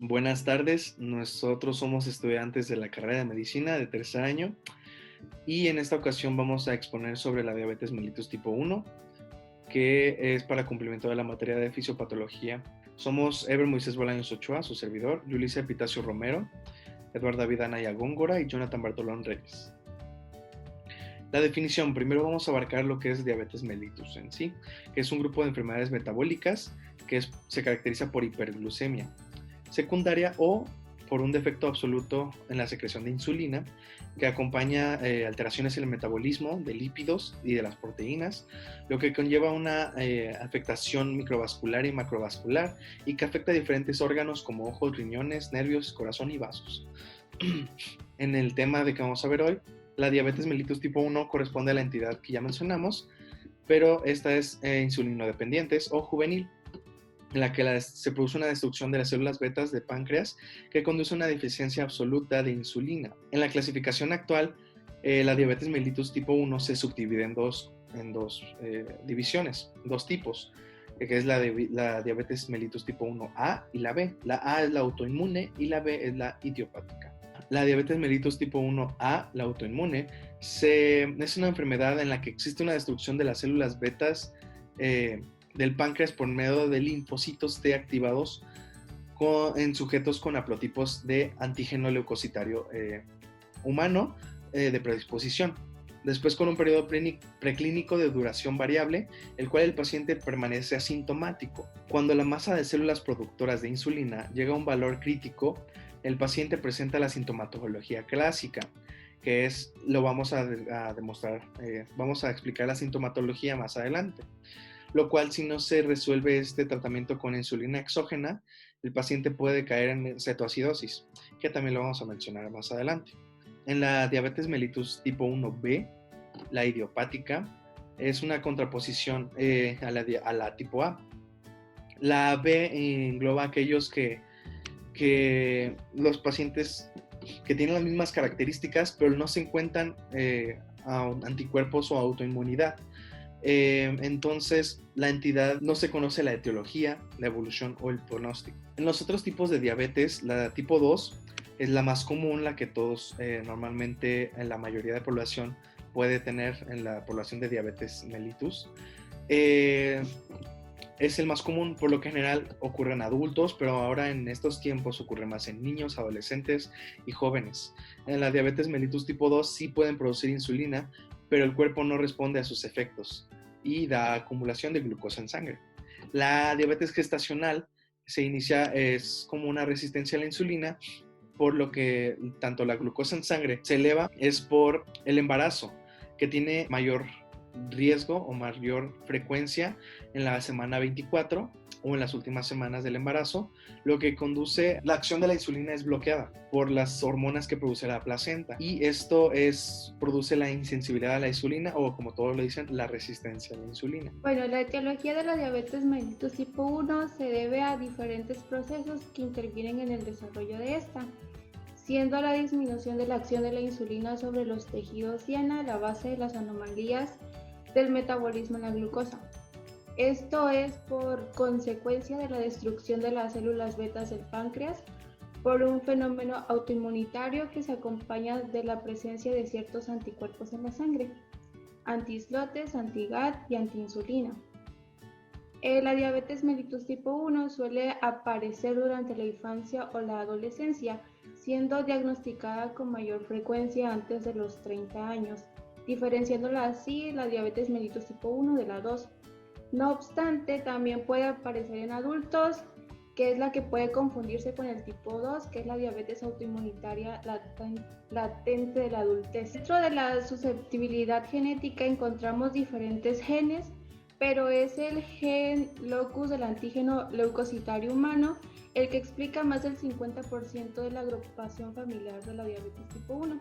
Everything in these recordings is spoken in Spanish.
Buenas tardes, nosotros somos estudiantes de la carrera de medicina de tercer año y en esta ocasión vamos a exponer sobre la diabetes mellitus tipo 1, que es para cumplimiento de la materia de fisiopatología. Somos Ever Moisés Bolaños Ochoa, su servidor, Yulisa Epitacio Romero, Eduardo David Anaya Góngora y Jonathan Bartolón Reyes. La definición, primero vamos a abarcar lo que es diabetes mellitus en sí, que es un grupo de enfermedades metabólicas que se caracteriza por hiperglucemia secundaria o por un defecto absoluto en la secreción de insulina que acompaña alteraciones en el metabolismo de lípidos y de las proteínas, lo que conlleva una afectación microvascular y macrovascular y que afecta a diferentes órganos como ojos, riñones, nervios, corazón y vasos. En el tema de que vamos a ver hoy, la diabetes mellitus tipo 1 corresponde a la entidad que ya mencionamos, pero esta es insulinodependientes o juvenil, en la que se produce una destrucción de las células betas de páncreas que conduce a una deficiencia absoluta de insulina. En la clasificación actual, la diabetes mellitus tipo 1 se subdivide en dos divisiones, dos tipos, que es la diabetes mellitus tipo 1A y la B. La A es la autoinmune y la B es la idiopática. La diabetes mellitus tipo 1A, la autoinmune, es una enfermedad en la que existe una destrucción de las células betas del páncreas por medio de linfocitos T activados en sujetos con haplotipos de antígeno leucocitario humano de predisposición. Después, con un periodo preclínico de duración variable, el cual el paciente permanece asintomático. Cuando la masa de células productoras de insulina llega a un valor crítico, el paciente presenta la sintomatología clásica, que es, lo vamos a demostrar, vamos a explicar la sintomatología más adelante. Lo cual, si no se resuelve este tratamiento con insulina exógena, el paciente puede caer en cetoacidosis, que también lo vamos a mencionar más adelante. En la diabetes mellitus tipo 1B, la idiopática, es una contraposición a la tipo A. La B engloba aquellos que los pacientes que tienen las mismas características, pero no se encuentran anticuerpos o autoinmunidad. Entonces, la entidad no se conoce la etiología, la evolución o el pronóstico. En los otros tipos de diabetes, la tipo 2 es la más común, la que todos normalmente en la mayoría de población puede tener en la población de diabetes mellitus. Es el más común, por lo que general ocurre en adultos, pero ahora en estos tiempos ocurre más en niños, adolescentes y jóvenes. En la diabetes mellitus tipo 2 sí pueden producir insulina, pero el cuerpo no responde a sus efectos y da acumulación de glucosa en sangre. La diabetes gestacional se inicia, es como una resistencia a la insulina, por lo que tanto la glucosa en sangre se eleva, es por el embarazo, que tiene mayor riesgo o mayor frecuencia en la semana 24 o en las últimas semanas del embarazo, lo que conduce, la acción de la insulina es bloqueada por las hormonas que produce la placenta y esto produce la insensibilidad a la insulina o, como todos lo dicen, la resistencia a la insulina. Bueno, la etiología de la diabetes mellitus tipo 1 se debe a diferentes procesos que intervienen en el desarrollo de esta, siendo la disminución de la acción de la insulina sobre los tejidos siena la base de las anomalías del metabolismo en la glucosa. Esto es por consecuencia de la destrucción de las células betas del páncreas por un fenómeno autoinmunitario que se acompaña de la presencia de ciertos anticuerpos en la sangre, anti-islotes, anti-GAT y anti-insulina. La diabetes mellitus tipo 1 suele aparecer durante la infancia o la adolescencia, siendo diagnosticada con mayor frecuencia antes de los 30 años, diferenciándola así la diabetes mellitus tipo 1 de la 2. No obstante, también puede aparecer en adultos, que es la que puede confundirse con el tipo 2, que es la diabetes autoinmunitaria latente de la adultez. Dentro de la susceptibilidad genética encontramos diferentes genes, pero es el gen locus del antígeno leucocitario humano el que explica más del 50% de la agrupación familiar de la diabetes tipo 1.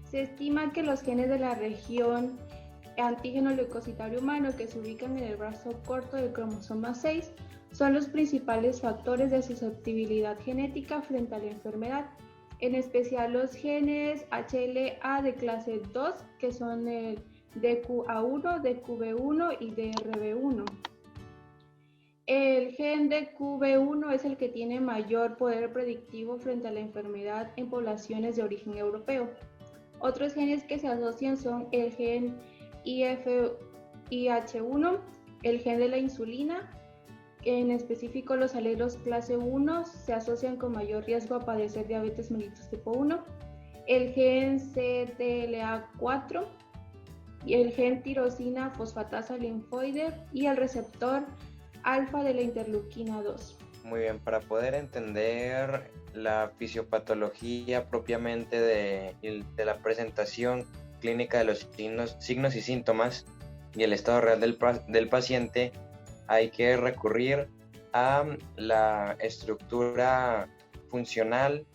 Se estima que los genes de la región antígeno leucocitario humano que se ubican en el brazo corto del cromosoma 6 son los principales factores de susceptibilidad genética frente a la enfermedad, en especial los genes HLA de clase 2, que son el DQA1, DQB1 y DRB1. El gen de QB1 es el que tiene mayor poder predictivo frente a la enfermedad en poblaciones de origen europeo. Otros genes que se asocian son el gen IH1, el gen de la insulina, en específico los alelos clase 1 se asocian con mayor riesgo a padecer diabetes mellitus tipo 1, el gen CTLA4, y el gen tirosina fosfatasa linfoide y el receptor alfa de la interleuquina 2. Muy bien, para poder entender la fisiopatología propiamente de la presentación clínica de los signos y síntomas y el estado real del paciente, hay que recurrir a la estructura funcional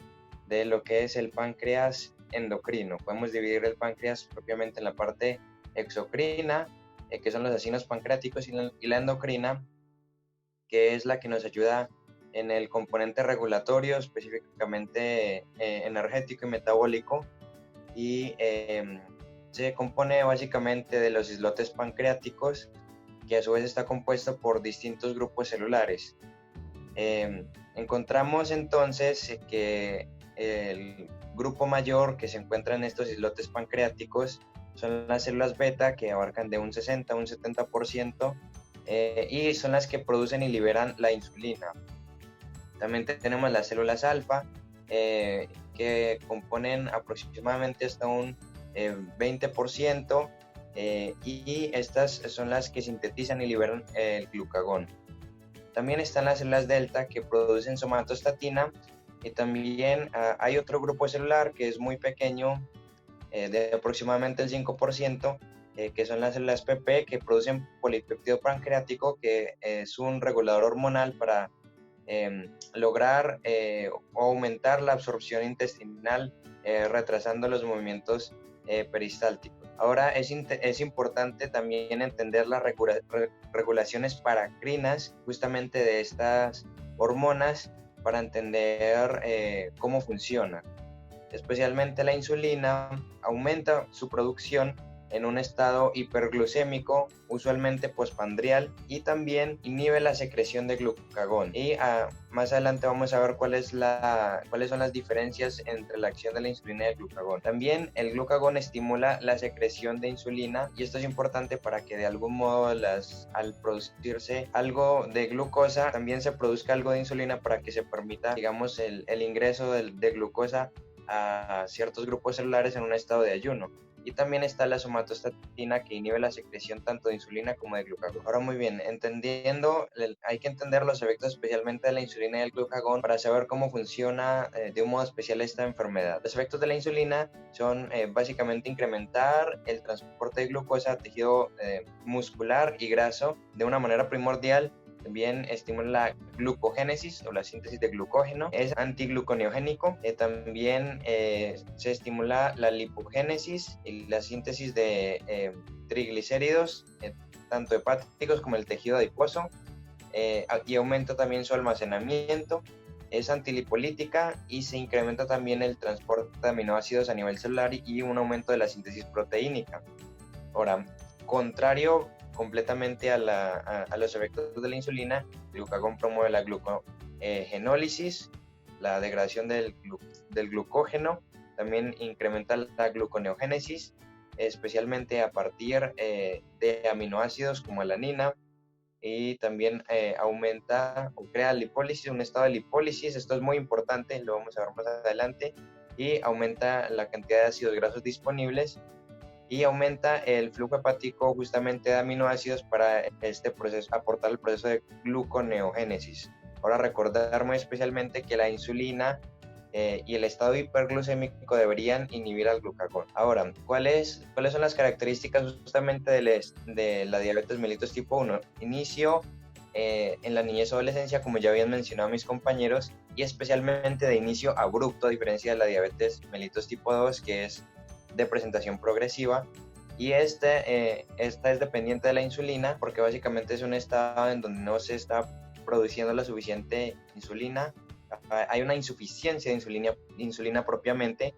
de lo que es el páncreas endocrino. Podemos dividir el páncreas propiamente en la parte exocrina, que son los acinos pancreáticos, y la endocrina, que es la que nos ayuda en el componente regulatorio, específicamente energético y metabólico, y se compone básicamente de los islotes pancreáticos, que a su vez está compuesto por distintos grupos celulares. Encontramos entonces que el grupo mayor que se encuentra en estos islotes pancreáticos son las células beta, que abarcan de un 60 a un 70%, y son las que producen y liberan la insulina. También tenemos las células alfa, que componen aproximadamente hasta un 20%, y estas son las que sintetizan y liberan el glucagón. También están las células delta, que producen somatostatina, y también hay otro grupo celular que es muy pequeño, de aproximadamente el 5%, que son las células PP, que producen polipéptido pancreático, que es un regulador hormonal para lograr o aumentar la absorción intestinal, retrasando los movimientos peristálticos. Ahora es importante también entender las regulaciones paracrinas justamente de estas hormonas para entender cómo funciona. Especialmente la insulina aumenta su producción en un estado hiperglucémico, usualmente postprandial, y también inhibe la secreción de glucagón. Y más adelante vamos a ver cuáles son las diferencias entre la acción de la insulina y el glucagón. También el glucagón estimula la secreción de insulina, y esto es importante para que de algún modo al producirse algo de glucosa, también se produzca algo de insulina para que se permita, digamos, el ingreso de glucosa a ciertos grupos celulares en un estado de ayuno. Y también está la somatostatina, que inhibe la secreción tanto de insulina como de glucagón. Ahora, muy bien, hay que entender los efectos especialmente de la insulina y el glucagón para saber cómo funciona de un modo especial esta enfermedad. Los efectos de la insulina son básicamente incrementar el transporte de glucosa a tejido muscular y graso de una manera primordial. También estimula la glucogénesis o la síntesis de glucógeno, es antigluconeogénico. También se estimula la lipogénesis y la síntesis de triglicéridos, tanto hepáticos como el tejido adiposo, y aumenta también su almacenamiento. Es antilipolítica y se incrementa también el transporte de aminoácidos a nivel celular y un aumento de la síntesis proteínica. Ahora, contrario completamente a los efectos de la insulina, el glucagón promueve la glucogenólisis, la degradación del glucógeno, también incrementa la gluconeogénesis, especialmente a partir de aminoácidos como alanina, y también aumenta o crea lipólisis, un estado de lipólisis. Esto es muy importante, lo vamos a ver más adelante, y aumenta la cantidad de ácidos grasos disponibles, y aumenta el flujo hepático justamente de aminoácidos para este proceso, aportar el proceso de gluconeogénesis. Ahora, recordar muy especialmente que la insulina y el estado hiperglucémico deberían inhibir al glucagón. Ahora, ¿cuáles son las características justamente de la diabetes mellitus tipo 1? Inicio en la niñez o adolescencia, como ya habían mencionado mis compañeros, y especialmente de inicio abrupto, a diferencia de la diabetes mellitus tipo 2, que es de presentación progresiva, y esta es dependiente de la insulina, porque básicamente es un estado en donde no se está produciendo la suficiente insulina, hay una insuficiencia de insulina propiamente,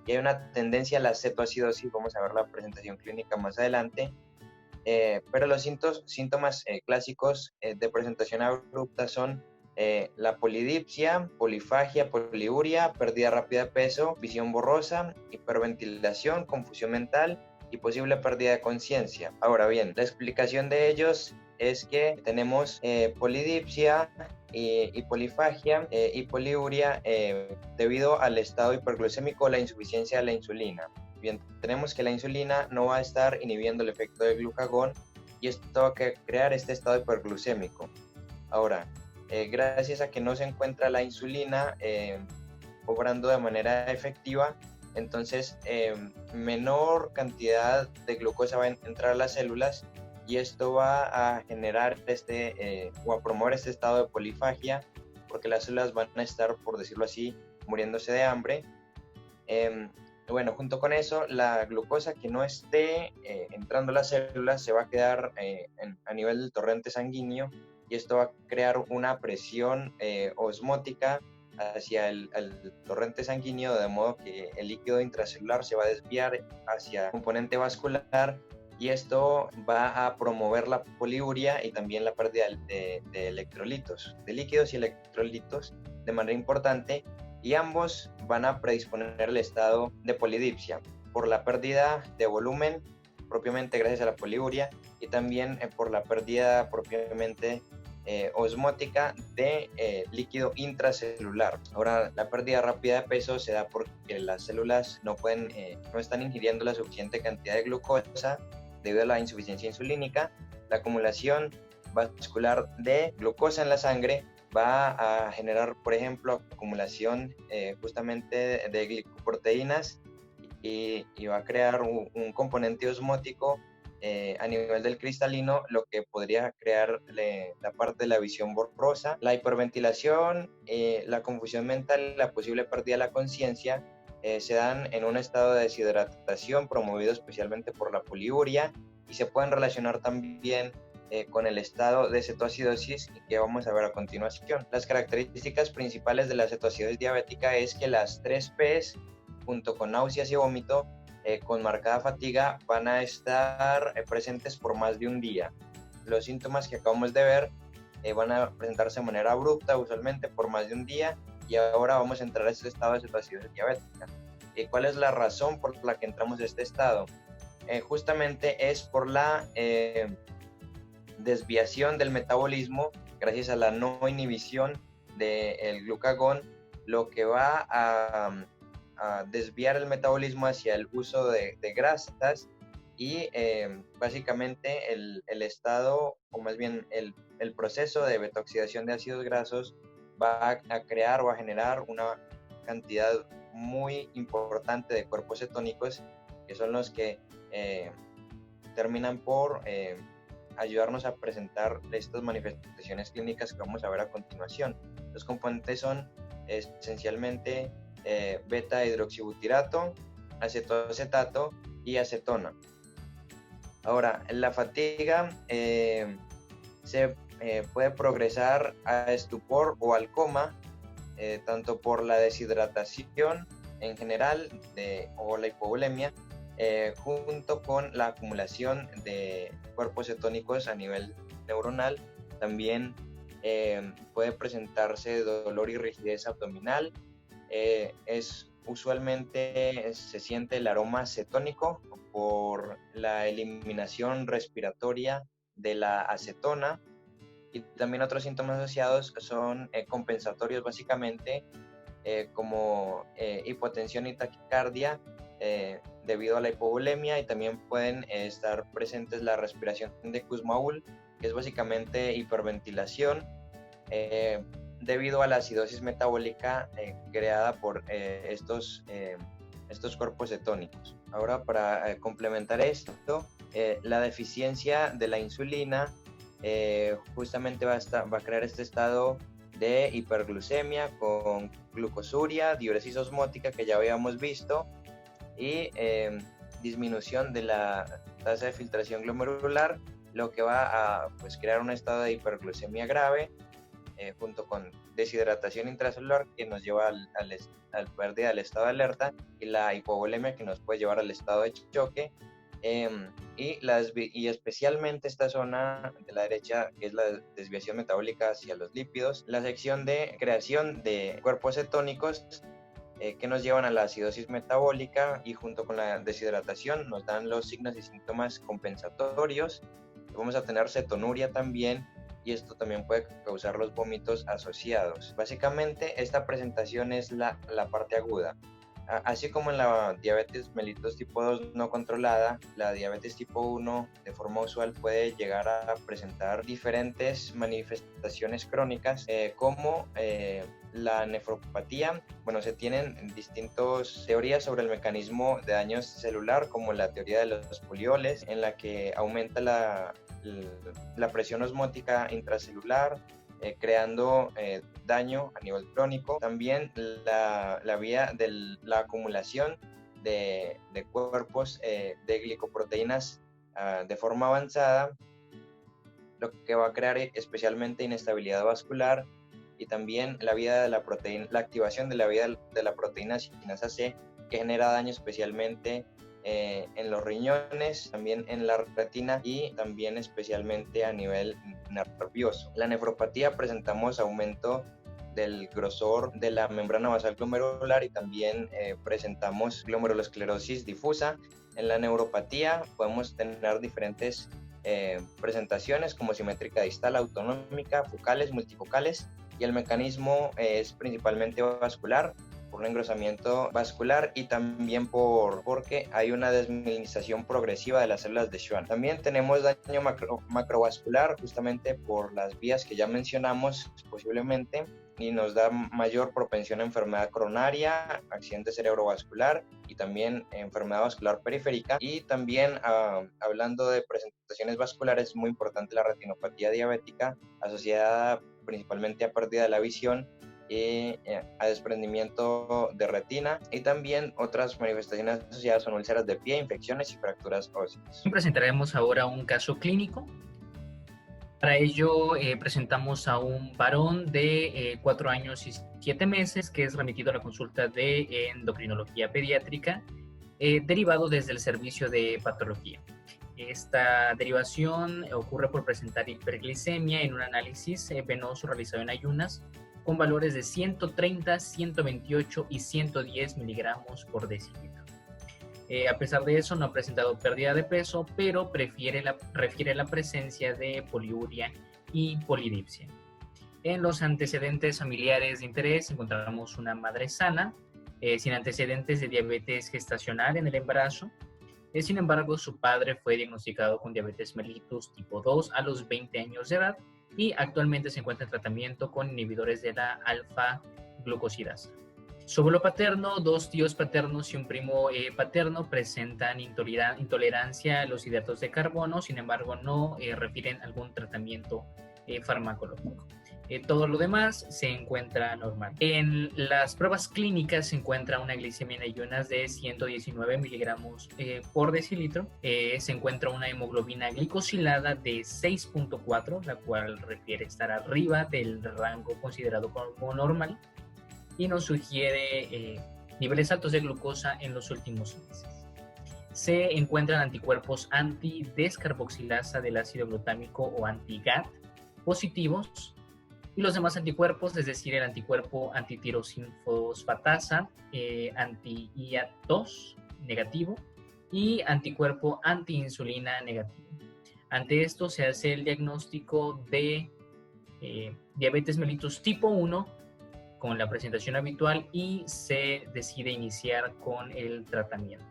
y hay una tendencia a la cetoacidosis. Vamos a ver la presentación clínica más adelante, Pero los síntomas clásicos de presentación abrupta son la polidipsia, polifagia, poliuria, pérdida rápida de peso, visión borrosa, hiperventilación, confusión mental y posible pérdida de conciencia. Ahora bien, la explicación de ellos es que tenemos polidipsia y polifagia y poliuria debido al estado hiperglucémico o la insuficiencia de la insulina. Bien, tenemos que la insulina no va a estar inhibiendo el efecto del glucagón y esto va a crear este estado hiperglucémico. Ahora, gracias a que no se encuentra la insulina obrando de manera efectiva, entonces menor cantidad de glucosa va a entrar a las células y esto va a generar o a promover este estado de polifagia, porque las células van a estar, por decirlo así, muriéndose de hambre. Bueno, junto con eso, la glucosa que no esté entrando a las células se va a quedar a nivel del torrente sanguíneo y esto va a crear una presión osmótica hacia el torrente sanguíneo, de modo que el líquido intracelular se va a desviar hacia el componente vascular y esto va a promover la poliuria y también la pérdida de electrolitos, de líquidos y electrolitos de manera importante, y ambos van a predisponer el estado de polidipsia por la pérdida de volumen propiamente gracias a la poliuria y también por la pérdida propiamente osmótica de líquido intracelular. Ahora, la pérdida rápida de peso se da porque las células no están ingiriendo la suficiente cantidad de glucosa debido a la insuficiencia insulínica. La acumulación vascular de glucosa en la sangre va a generar, por ejemplo, acumulación justamente de glicoproteínas y va a crear un componente osmótico a nivel del cristalino, lo que podría crear la parte de la visión borrosa, la hiperventilación, la confusión mental, la posible pérdida de la conciencia, se dan en un estado de deshidratación promovido especialmente por la poliuria y se pueden relacionar también con el estado de cetoacidosis que vamos a ver a continuación. Las características principales de la cetoacidosis diabética es que las 3 P's, junto con náuseas y vómito, con marcada fatiga, van a estar presentes por más de un día. Los síntomas que acabamos de ver van a presentarse de manera abrupta, usualmente por más de un día, y ahora vamos a entrar a este estado de cetoacidosis diabética. ¿Cuál es la razón por la que entramos a este estado? Justamente es por la desviación del metabolismo gracias a la no inhibición del glucagón, lo que va a desviar el metabolismo hacia el uso de grasas y básicamente el estado, o más bien el proceso de beta-oxidación de ácidos grasos va a crear o a generar una cantidad muy importante de cuerpos cetónicos que son los que terminan por ayudarnos a presentar estas manifestaciones clínicas que vamos a ver a continuación. Los componentes son esencialmente beta-hidroxibutirato, acetoacetato y acetona. Ahora, la fatiga se puede progresar a estupor o al coma, tanto por la deshidratación en general o la hipovolemia, junto con la acumulación de cuerpos cetónicos a nivel neuronal. También puede presentarse dolor y rigidez abdominal. Usualmente se siente el aroma cetónico por la eliminación respiratoria de la acetona, y también otros síntomas asociados son compensatorios básicamente, como hipotensión y taquicardia debido a la hipovolemia, y también pueden estar presentes la respiración de Kussmaul, que es básicamente hiperventilación debido a la acidosis metabólica creada por estos cuerpos cetónicos. Ahora, para complementar esto, la deficiencia de la insulina justamente va a crear este estado de hiperglucemia con glucosuria, diuresis osmótica que ya habíamos visto, y disminución de la tasa de filtración glomerular, lo que va a crear un estado de hiperglucemia grave, junto con deshidratación intracelular que nos lleva al pérdida del estado de alerta, y la hipovolemia que nos puede llevar al estado de choque, y especialmente esta zona de la derecha, que es la desviación metabólica hacia los lípidos, la sección de creación de cuerpos cetónicos que nos llevan a la acidosis metabólica, y junto con la deshidratación nos dan los signos y síntomas compensatorios. Vamos a tener cetonuria también, y esto también puede causar los vómitos asociados. Básicamente esta presentación es la parte aguda. Así como en la diabetes mellitus tipo 2 no controlada, la diabetes tipo 1 de forma usual puede llegar a presentar diferentes manifestaciones crónicas, como la nefropatía. Bueno, se tienen distintas teorías sobre el mecanismo de daño celular, como la teoría de los polioles, en la que aumenta la presión osmótica intracelular, creando daño a nivel crónico. También la vía de la acumulación de cuerpos de glicoproteínas de forma avanzada, lo que va a crear especialmente inestabilidad vascular, y también la activación de la vía de la proteína sinasa C, que genera daño especialmente en los riñones, también en la retina y también especialmente a nivel nervioso. La nefropatía, presentamos aumento del grosor de la membrana basal glomerular, y también presentamos glomerulosclerosis difusa. En la neuropatía podemos tener diferentes presentaciones, como simétrica distal, autonómica, focales, multifocales, y el mecanismo es principalmente vascular, por un engrosamiento vascular, y también porque hay una desmielinización progresiva de las células de Schwann. También tenemos daño macrovascular, justamente por las vías que ya mencionamos posiblemente, y nos da mayor propensión a enfermedad coronaria, accidente cerebrovascular y también enfermedad vascular periférica. Y también, hablando de presentaciones vasculares, muy importante la retinopatía diabética, asociada principalmente a pérdida de la visión y a desprendimiento de retina, y también otras manifestaciones asociadas son úlceras de pie, infecciones y fracturas óseas. Presentaremos ahora un caso clínico. Para ello presentamos a un varón de 4 años y 7 meses que es remitido a la consulta de endocrinología pediátrica, derivado desde el servicio de patología. Esta derivación ocurre por presentar hiperglicemia en un análisis venoso realizado en ayunas, con valores de 130, 128 y 110 miligramos por decilitro. A pesar de eso, no ha presentado pérdida de peso, pero refiere la presencia de poliuria y polidipsia. En los antecedentes familiares de interés encontramos una madre sana, sin antecedentes de diabetes gestacional en el embarazo. Sin embargo, su padre fue diagnosticado con diabetes mellitus tipo 2 a los 20 años de edad, y actualmente se encuentra en tratamiento con inhibidores de la alfa-glucosidasa. Sobre lo paterno, 2 tíos paternos y un primo paterno presentan intolerancia a los hidratos de carbono, sin embargo no refieren algún tratamiento farmacológico. Todo lo demás se encuentra normal. En las pruebas clínicas se encuentra una glicemia en ayunas de 119 miligramos por decilitro. Se encuentra una hemoglobina glicosilada de 6.4, la cual refiere estar arriba del rango considerado como normal, y nos sugiere niveles altos de glucosa en los últimos meses. Se encuentran anticuerpos antidescarboxilasa del ácido glutámico o anti-GAT positivos, y los demás anticuerpos, es decir, el anticuerpo antitirosinfosfatasa, anti-IA2 negativo y anticuerpo antiinsulina negativo. Ante esto se hace el diagnóstico de diabetes mellitus tipo 1 con la presentación habitual, y se decide iniciar con el tratamiento.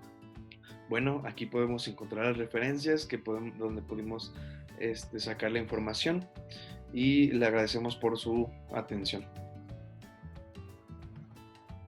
Bueno, aquí podemos encontrar las referencias donde pudimos sacar la información, y le agradecemos por su atención.